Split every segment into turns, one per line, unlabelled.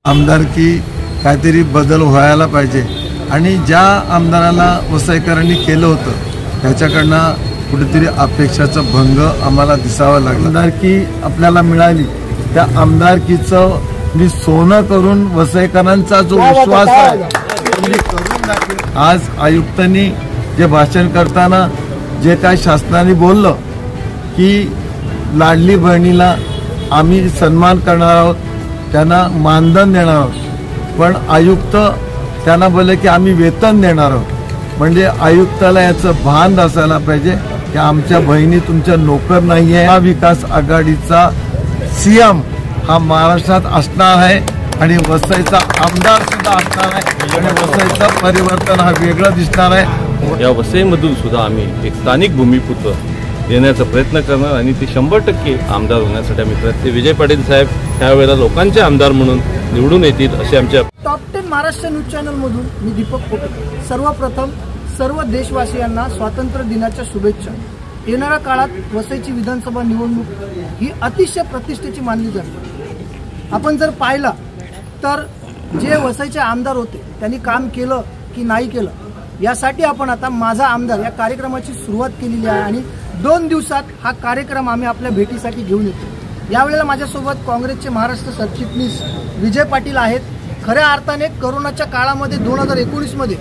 आमदारकी काहीतरी बदल व्हायला पाहिजे आणि ज्या आमदाराला वसईकरांनी केलं होतं त्याच्याकडनं कुठेतरी अपेक्षाचा भंग आम्हाला दिसावा लागला। आमदारकी आपल्याला मिळाली त्या आमदारकीचं मी सोनं करून वसईकरांचा जो विश्वास आहे मी करून दाखवेन। आज आयुक्तांनी जे भाषण करताना जे काय शासनाने बोललं की लाडली बहिणीला आम्ही सन्मान करणार आहोत, त्यांना मानधन देणार आहोत, पण आयुक्त त्यांना बोलले की आम्ही वेतन देणार आहोत। म्हणजे आयुक्ताला याचं भान असायला पाहिजे की आमच्या बहिणी तुमच्या नोकर नाही आहे। महाविकास आघाडीचा सीएम हा महाराष्ट्रात असणार आहे आणि वसईचा आमदार सुद्धा असणार आहे आणि वसईचं परिवर्तन हा वेगळं दिसणार आहे।
या वसईमधून सुद्धा आम्ही एक स्थानिक भूमिपुत्र देण्याचा प्रयत्न करणार आणि ते 100% आमदार होण्यासाठी आम्ही प्रयत्न। विजय पाटील साहेब त्यावेळेला लोकांचे आमदार म्हणून निवडून येतील असे आमच्या
टॉप 10 महाराष्ट्र न्यूज चॅनलमधून मी दीपक कोटे। सर्वप्रथम सर्व देशवासियांना स्वातंत्र्य दिनाच्या शुभेच्छा। येणाऱ्या काळात वसईची विधानसभा निवडणूक ही अतिशय प्रतिष्ठेची मानली जाते। आपण जर पाहिलं तर जे वसईचे आमदार होते त्यांनी काम केलं की नाही केलं यासाठी आपण आता माझा आमदार या कार्यक्रमाची सुरुवात केलेली आहे आणि 2 दिवसात हा कार्यक्रम आम्ही आपल्या भेटीसाठी घेऊन येतो। यावेळेला माझ्यासोबत काँग्रेसचे महाराष्ट्र सरचिटणीस विजय पाटील आहेत। खऱ्या अर्थाने कोरोनाच्या काळामध्ये 2019 मध्ये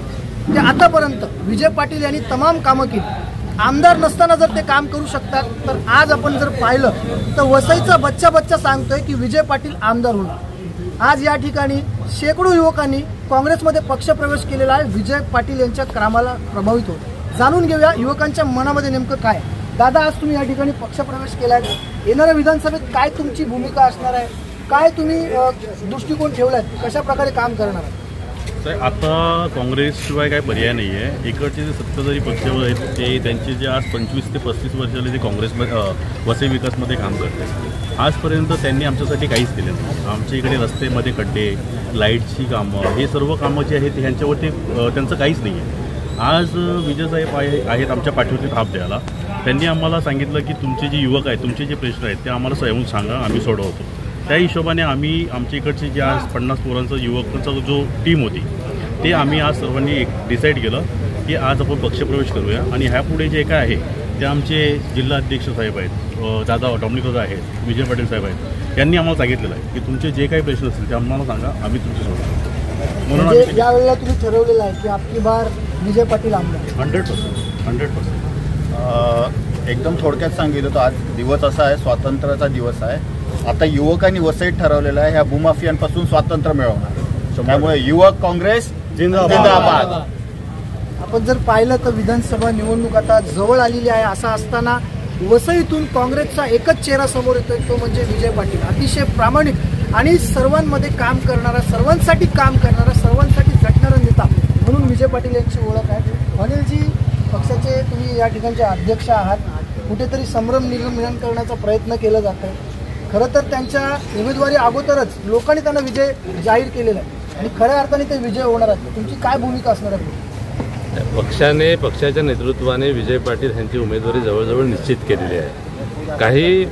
ते आतापर्यंत विजय पाटील यांनी तमाम कामं केली। आमदार नसताना जर ते काम करू शकतात तर आज आपण जर पाहिलं तर वसईचा बच्चा सांगतोय की विजय पाटील आमदार होणार। आज या ठिकाणी शेकडो युवकांनी काँग्रेसमध्ये पक्षप्रवेश केलेला आहे विजय पाटील यांच्या कामाला प्रभावित होत। जाणून घेऊया युवकांच्या मनामध्ये नेमकं काय। दादा, आज तुम्ही या ठिकाणी पक्षप्रवेश केलाय, येणाऱ्या विधानसभेत काय तुमची भूमिका असणार आहे, काय तुम्ही दृष्टिकोन ठेवलाय, कशा प्रकारे काम करणार आहे?
आता काँग्रेसशिवाय काही पर्याय नाही आहे। इकडचे जे सत्ताधारी पक्ष आहेत ते त्यांचे जे आज 25 ते 35 वर्षाले जे काँग्रेसमध्ये वसई विकासमध्ये काम करतात, आजपर्यंत त्यांनी आमच्यासाठी काहीच केलं नाही। आमच्या इकडे रस्त्यामध्ये खड्डे, लाईटची कामं, हे सर्व कामं जे आहेत ह्यांच्यावरती त्यांचं काहीच नाही आहे। आज विजयसाहेब आहेत आमच्या पाठीवरती थाप द्यायला। त्यांनी आम्हाला सांगितलं की तुमचे जे युवक आहेत, तुमचे जे प्रश्न आहेत ते आम्हाला येऊन सांगा, आम्ही सोडवतो। त्या हिशोबाने आम्ही आमच्या इकडचे जे आज 50 पोरांचा युवकांचा जो टीम होती ते आम्ही आज सर्वांनी एक डिसाईड केलं की आज आपण पक्षप्रवेश करूया आणि ह्यापुढे जे काय आहे ते आमचे जिल्हा अध्यक्ष साहेब आहेत, दादा डॉमनिकर आहेत, विजय पाटील साहेब आहेत, यांनी आम्हाला सांगितलेलं आहे की तुमचे जे काही प्रश्न असतील ते आम्हाला सांगा, आम्ही तुमचे सोडवतो।
म्हणून यावेळेला तुम्ही ठरवलेलं आहे की आपली बार विजय पाटील आमदार
100%।
एकदम थोडक्यात सांगितलं तर आज दिवस असा आहे, स्वातंत्र्याचा दिवस आहे। आता युवकांनी वसईत ठरवलेलं आहे ह्या भूमाफियांपासून स्वातंत्र्य मिळवणार, त्यामुळे युवक काँग्रेस जिंदाबाद।
आपण जर पाहिलं तर विधानसभा निवडणूक आता जवळ आलेली आहे। असं असताना वसईतून काँग्रेसचा एकच चेहरा समोर येतोय, तो म्हणजे विजय पाटील। अतिशय प्रामाणिक आणि सर्वांमध्ये काम करणारा, सर्वांसाठी काम करणारा, सर्वांसाठी झटणारा नेता म्हणून विजय पाटील यांची ओळख आहे। अनिलजी, पक्षाचे तुम्ही या ठिकाणचे अध्यक्ष आहात, कुठेतरी संभ्रम निर्माण करण्याचा प्रयत्न केला जात आहे। खरं तर त्यांच्या उमेदवारी अगोदरच लोकांनी त्यांना विजय जाहीर केलेला आहे आणि खऱ्या अर्थाने ते विजय होणार आहेत। तुमची काय भूमिका असणार आहे?
पक्षाच्या नेतृत्वाने विजय पाटील यांची उमेदवारी जवळजवळ निश्चित केलेली आहे। काही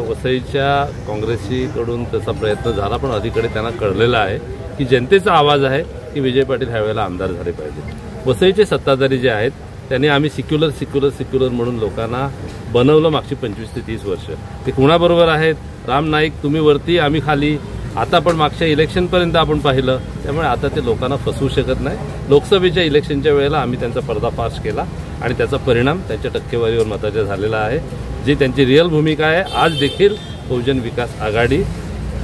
वसईच्या काँग्रेसीकडून त्याचा प्रयत्न झाला, पण अधिकडे त्यांना कळलेलं आहे की जनतेचा आवाज आहे की विजय पाटील ह्यावेळेला आमदार झाले पाहिजे। वसईचे सत्ताधारी जे आहेत त्यांनी आम्ही सिक्युलर म्हणून लोकांना बनवलं मागची 25 ते 30 वर्ष। ते कुणाबरोबर आहेत? राम नाईक तुम्ही वरती, आम्ही खाली। आता पण मागच्या इलेक्शनपर्यंत आपण पाहिलं, त्यामुळे आता ते लोकांना फसवू शकत नाही। लोकसभेच्या इलेक्शनच्या वेळेला आम्ही त्यांचा पर्दाफाश केला आणि त्याचा परिणाम त्यांच्या टक्केवारीवर मताचा झालेला आहे। जी त्यांची रिअल भूमिका आहे, आज देखील बहुजन विकास आघाडी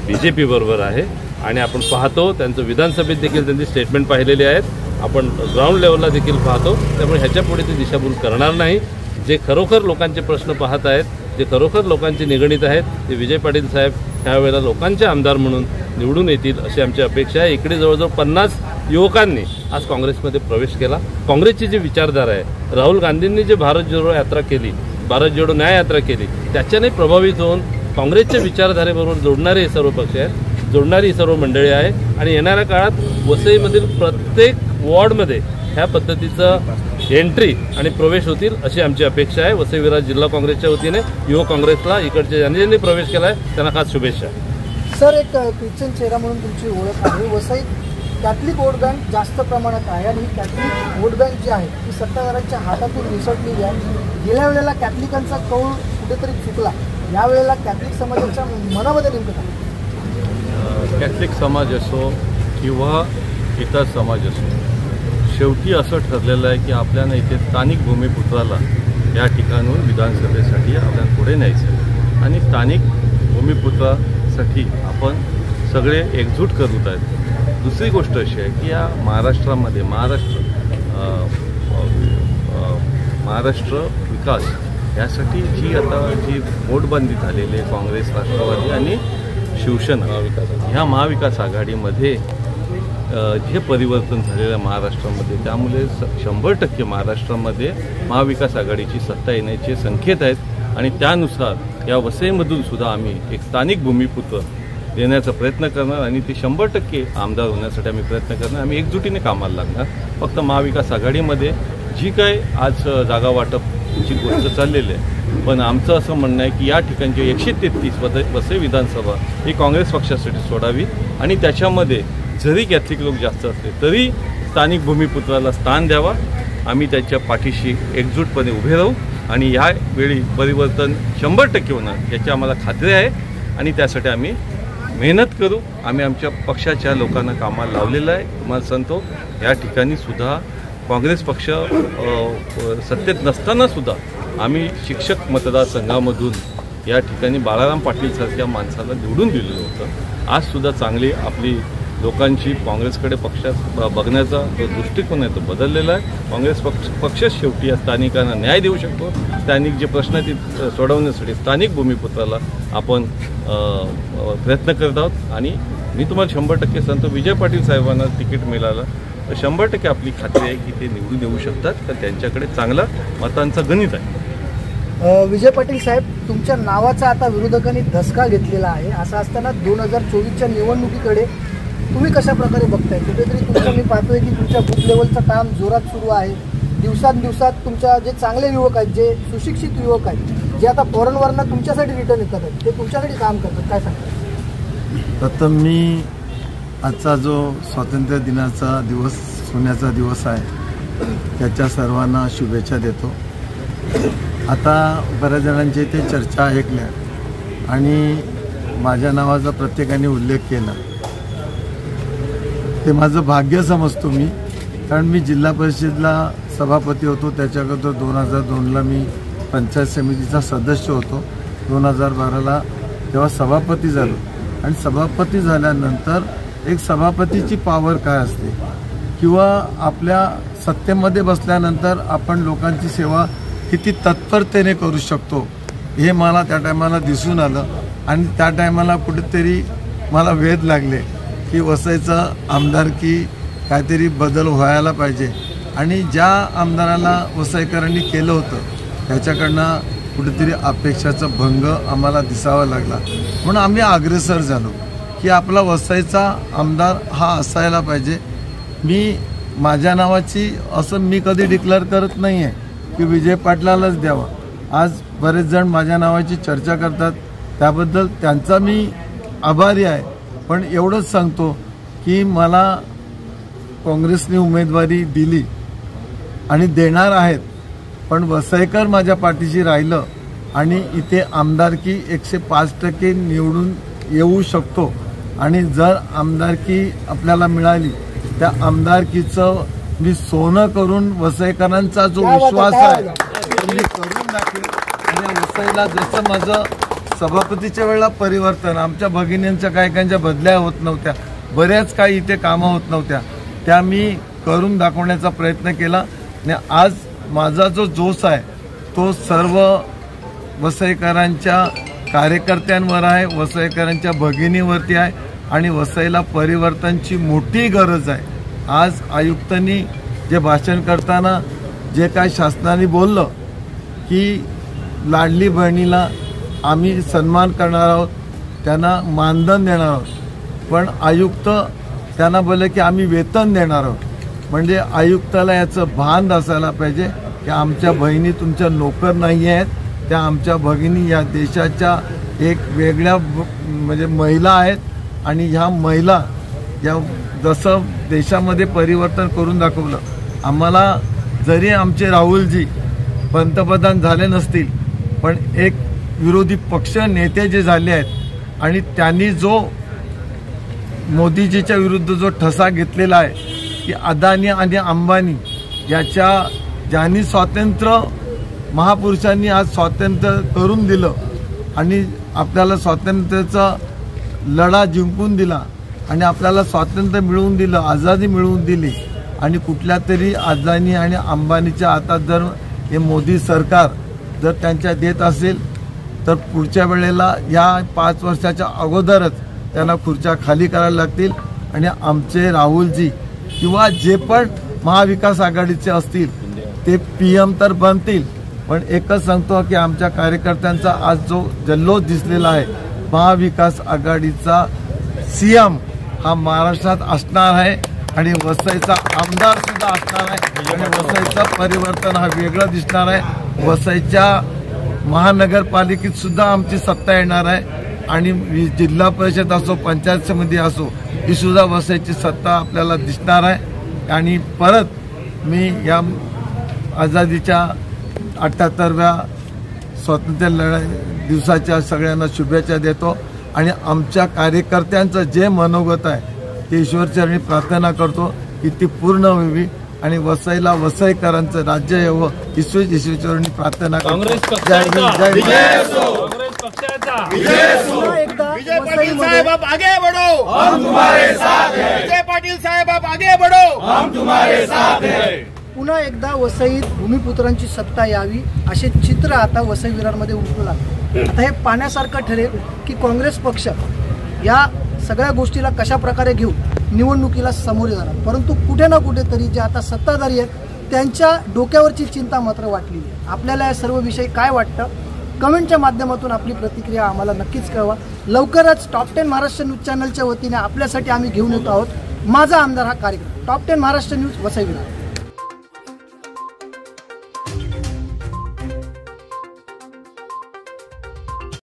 BJP बरोबर आहे आणि आपण पाहतो त्यांचं विधानसभेत देखील त्यांची स्टेटमेंट पाहिलेली आहेत, आपण ग्राउंड लेवलला देखील पाहतो। त्यामुळे ह्याच्यापुढे ते दिशाभूल करणार नाही। जे खरोखर लोकांचे प्रश्न पाहत आहेत, जे खरोखर लोकांची निगडीत आहेत, ते विजय पाटील साहेब त्यावेळेला लोकांचे आमदार म्हणून निवडून येतील अशी आमची अपेक्षा आहे। इकडे जवळजवळ 50 युवकांनी आज काँग्रेसमध्ये प्रवेश केला। काँग्रेसची जी विचारधारा आहे, राहुल गांधींनी जे भारत जोडो यात्रा केली, भारत जोडो न्याय यात्रा केली, त्याच्याने प्रभावित होऊन काँग्रेसच्या विचारधारेबरोबर जोडणारे हे सर्व पक्ष आहेत, जोडणारी ही सर्व मंडळी आहे आणि येणाऱ्या काळात वसईमधील प्रत्येक वॉर्डमध्ये ह्या पद्धतीचं एंट्री आणि प्रवेश होतील अशी आमची अपेक्षा आहे। वसई विरार जिल्हा काँग्रेसच्या वतीने युवक काँग्रेसला इकडचे ज्यांनी प्रवेश केला आहे त्यांना खास शुभेच्छा।
सर, एक ख्रिश्चन चेहरा म्हणून तुमची ओळख आहे. वसईत कॅथलिक वोट बँक जास्त प्रमाणात आहे आणि ही कॅथलिक वोट बँक जी आहे ती सत्ताधाऱ्यांच्या हातातून निसटलेली आहे. गेल्या वेळेला कॅथलिकांचा कौल कुठेतरी चुकला, यावेळेला कॅथलिक समाजाच्या मनामध्ये नेमकं काय?
कॅथलिक समाज असो किंवा इतर समाज असो, शेवटी असं ठरलेलं आहे की आपल्याला इथे स्थानिक भूमिपुत्राला या ठिकाणून विधानसभेसाठी आपल्याला पुढे न्यायचं आहे आणि स्थानिक भूमिपुत्रासाठी आपण सगळे एकजूट करत आहेत. दुसरी गोष्ट अशी आहे की या महाराष्ट्रामध्ये महाराष्ट्र विकास यासाठी जी नोटबंदी झालेली आहे काँग्रेस, राष्ट्रवादी आणि शिवसेना ह्या महाविकास आघाडीमध्ये जे परिवर्तन झालेलं आहे महाराष्ट्रामध्ये, त्यामुळे 100% महाराष्ट्रामध्ये महाविकास आघाडीची सत्ता येण्याचे संकेत आहेत आणि त्यानुसार या वसईमधून सुद्धा आम्ही एक स्थानिक भूमिपुत्र देण्याचा प्रयत्न करणार आणि ते 100% आमदार होण्यासाठी आम्ही प्रयत्न करणार. आम्ही एकजुटीने कामाला लागणार. फक्त महाविकास आघाडीमध्ये जी काय आज जागा वाटपची गोष्ट चाललेली आहे, पण आमचं असं म्हणणं आहे की या ठिकाणची 133 वसई विधानसभा ही काँग्रेस पक्षासाठी सोडावी आणि त्याच्यामध्ये जरी कॅथलिक लोक जास्त असले तरी स्थानिक भूमिपुत्राला स्थान द्यावा. आम्ही त्याच्या पाठीशी एकजूटपणे उभे राहू आणि यावेळी परिवर्तन 100% होणार याची आम्हाला खात्री आहे आणि त्यासाठी आम्ही मेहनत करू. आम्ही आमच्या पक्षाच्या लोकांना कामाला लावलेलं आहे. तुम्हाला सांगतो या ठिकाणी सुद्धा काँग्रेस पक्ष सत्तेत नसताना सुद्धा आम्ही शिक्षक मतदारसंघामधून या ठिकाणी बाळाराम पाटीलसारख्या माणसाला निवडून दिलेलं होतं. आज सुद्धा चांगली आपली लोकांची काँग्रेसकडे पक्षात बघण्याचा जो दृष्टिकोन आहे तो बदललेला आहे. काँग्रेस पक्षच शेवटी या स्थानिकांना न्याय देऊ शकतो. स्थानिक जे प्रश्न आहेत ते सोडवण्यासाठी स्थानिक भूमिपुत्राला आपण प्रयत्न करत आहोत आणि मी तुम्हाला 100% सांगतो विजय पाटील साहेबांना तिकीट मिळालं तर 100% आपली खात्री आहे की ते निवडून येऊ शकतात, कारण त्यांच्याकडे चांगला मतांचा गणित आहे.
विजय पाटील साहेब, तुमच्या नावाचा आता विरोधकांनी धसका घेतलेला आहे. असं असताना 2024च्या निवडणुकीकडे तुम्ही कशा प्रकारे बघताय? कुठेतरी तुमचं मी पाहतोय की तुमच्या बूथ लेवलचं काम जोरात सुरू आहे. दिवसांदिवसात तुमच्या जे चांगले युवक आहेत, जे सुशिक्षित युवक आहेत, जे आता फॉरेनवरनं तुमच्यासाठी रिटर्न येतात आहेत, ते तुमच्यासाठी काम करतात, काय सांगतात?
प्रथम मी आजचा जो स्वातंत्र्य दिनाचा दिवस सोन्याचा दिवस आहे त्याच्या सर्वांना शुभेच्छा देतो. आता बऱ्याच जणांच्या इथे चर्चा ऐकल्या आणि माझ्या नावाचा प्रत्येकाने उल्लेख केला. ते माझं भाग्य समजतो मी, कारण मी जिल्हा परिषदला सभापती होतो. त्याच्यानंतर 2002ला मी पंचायत समितीचा सदस्य होतो. 2012ला तेव्हा सभापती झालो आणि सभापती झाल्यानंतर एक सभापतीची पॉवर काय असते किंवा आपल्या सत्तेमध्ये बसल्यानंतर आपण लोकांची सेवा किती तत्परतेने करू शकतो हे मला त्या टायमाला दिसून आलं आणि त्या टायमाला कुठेतरी मला वेध लागले की वसईचं आमदारकी काहीतरी बदल व्हायला पाहिजे आणि ज्या आमदाराला वसईकरांनी केलं होतं त्याच्याकडनं कुठेतरी अपेक्षाचा भंग आम्हाला दिसावा लागला. म्हणून आम्ही अग्रेसर झालो की आपला वसईचा आमदार हा असायला पाहिजे. मी माझ्या नावाची असं मी कधी डिक्लेअर करत नाही आहे की विजय पाटलालाच द्यावा. आज बरेच जण माझ्या नावाची चर्चा करतात, त्याबद्दल त्यांचा मी आभारी आहे. पण एवढंच सांगतो की मला काँग्रेसने उमेदवारी दिली आणि देणार आहेत, पण वसईकर माझ्या पाठीशी राहिलं आणि इथे आमदारकी 105% निवडून येऊ शकतो आणि जर आमदारकी आपल्याला मिळाली त्या आमदारकीचं मी सोनं करून वसईकरांचा जो विश्वास आहे तो मी करून दाखवेन. आणि वसईला जसं माझं सभापतीच्या वेळेला परिवर्तन, आमच्या भगिनींच्या कायकांच्या बदल्या होत नव्हत्या, बऱ्याच काही इथे कामं होत नव्हत्या, त्या मी करून दाखवण्याचा प्रयत्न केला. आणि आज माझा जो जोश आहे तो सर्व वसईकरांच्या कार्यकर्त्यांवर आहे, वसईकरांच्या भगिनीवरती आहे आणि वसईला परिवर्तनची मोठी गरज आहे. आज आयुक्तांनी जे भाषण करताना जे काय शासनाने बोललं की लाडली बहिणीला आम्ही सन्मान करणार आहोत, त्यांना मानधन देणार आहोत, पण आयुक्त त्यांना बोलले की आम्ही वेतन देणार आहोत. म्हणजे आयुक्ताला याचं भान असायला पाहिजे की आमच्या बहिणी तुमच्या नोकर नाही आहेत, त्या आमच्या भगिनी या देशाच्या एक वेगळ्या म्हणजे महिला आहेत आणि ह्या महिला या जसं देशामध्ये परिवर्तन करून दाखवलं. आम्हाला जरी आमचे राहुलजी पंतप्रधान झाले नसतील पण एक विरोधी पक्ष नेते जे झाले आहेत आणि त्यांनी जो मोदीजीच्या विरुद्ध जो ठसा घेतलेला आहे की अदानी आणि अंबानी ज्यांनी स्वातंत्र्य महापुरुषांनी आज स्वातंत्र्य करून दिलं आणि आपल्याला स्वातंत्र्याचा लढा जिंकून दिला आणि आपल्याला स्वातंत्र्य मिळवून दिलं, आझादी मिळवून दिली आणि कुठल्या तरी अदानी आणि अंबानीच्या हातात जर हे मोदी सरकार जर त्यांच्या देत असेल तर पुढच्या वेळेला या 5 वर्षाच्या अगोदरच त्यांना खुर्च्या खाली करायला लागतील आणि आमचे राहुलजी किंवा जे पण महाविकास आघाडीचे असतील ते PM तर बनतील. पण एकच सांगतो की आमच्या कार्यकर्त्यांचा आज जो जल्लोष दिसलेला आहे, महाविकास आघाडीचा CM हा महाराष्ट्रात असणार आहे आणि वसईचा आमदार सुद्धा असणार आहे आणि वसईचं परिवर्तन हा वेगळं दिसणार आहे. वसईच्या महानगरपालिकेत सुद्धा आमची सत्ता येणार आहे आणि जिल्हा परिषद असो, पंचायत समिती असो, ही सुद्धा वसईची सत्ता आपल्याला दिसणार आहे. आणि परत मी या आझादीच्या 78व्या स्वातंत्र्य दिवसाच्या सगळ्यांना शुभेच्छा देतो आणि आमच्या कार्यकर्त्यांचं जे मनोगत आहे ते ईश्वरचरणी प्रार्थना करतो की ती पूर्ण व्हावी आणि वसईला वसईकरांचं राज्य यावं ईश्वरचरणी प्रार्थना करतो. जय हिंद, जय
विजय पाटील साहेब आप आगे बढ़ो, हम तुम्हारे साथ हैं. विजय पाटील साहेब आप आगे बढ़ो, हम तुम्हारे साथ हैं.
पुन्हा एकदा वसईत भूमिपुत्रांची सत्ता यावी असे चित्र आता वसईविरांमध्ये उमटू लागले. आता हे पाहण्यासारखं ठरेल की काँग्रेस पक्ष या सगळ्या गोष्टीला कशा प्रकारे घेऊन निवडणुकीला सामोरे जाणार. परंतु कुठे ना कुठेतरी जे आता सत्ताधारी आहेत त्यांच्या डोक्यावरची चिंता मात्र वाटलेली आहे. आपल्याला या सर्व विषयी काय वाटतं कमेंटच्या माध्यमातून आपली प्रतिक्रिया आम्हाला नक्कीच कळवा. लवकरच टॉप 10 महाराष्ट्र न्यूज चॅनलच्या वतीने आपल्यासाठी आम्ही घेऊन येतो आहोत माझा आमदार हा कार्यक्रम. Top 10 Maharashtra news Vasai Virar.